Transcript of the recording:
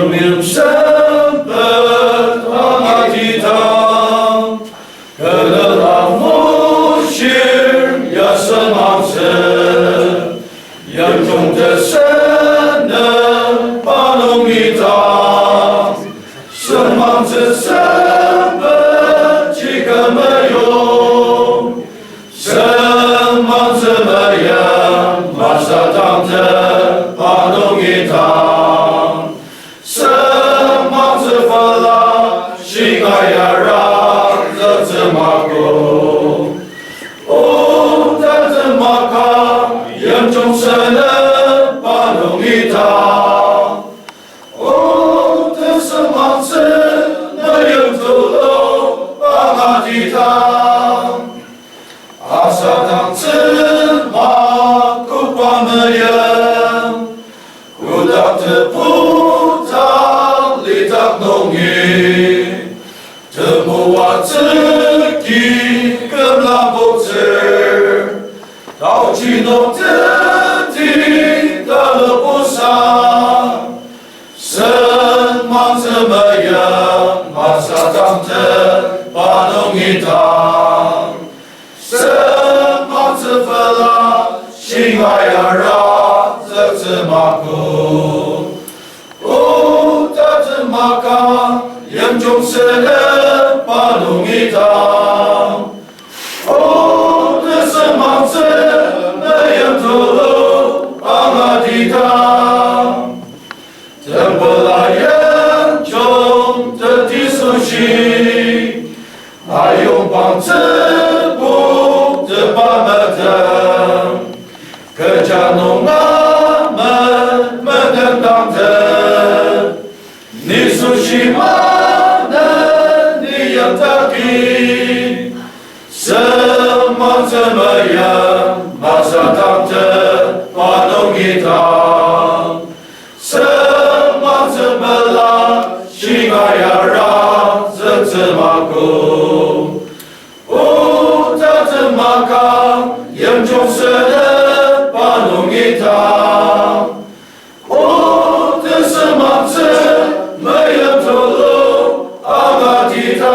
明神本阿提汤，可得拉木须亚什芒神，严重的神能把农米当，神芒之神本几个没有，神芒之没样，马上当着把农米当。Singayara Zatzamako O Zatzamaka Yang Chong Sana Panongita O Zatzamaka Nayang Tolo Pangatita Asatang Tsima Kupamayang Kudak Teputa Litak Nongi我自己跟那不知，到去弄自己得了不伤，神忙怎么样？马上当着把弄一趟，神忙怎么了？心爱呀让这只马狗，哦，这只马刚严重是人。把农一当，哦，这是忙子没有走路，帮阿地当，怎么来严重的地熟悉，还用帮子不的把门灯，可家农阿们等当着，你熟悉吗？什么怎么样？马上当着把农一当，什么怎么了？心爱呀让这只马狗，哦，这只马刚严重是人把农一当，哦，这是马子没有走路阿玛提当。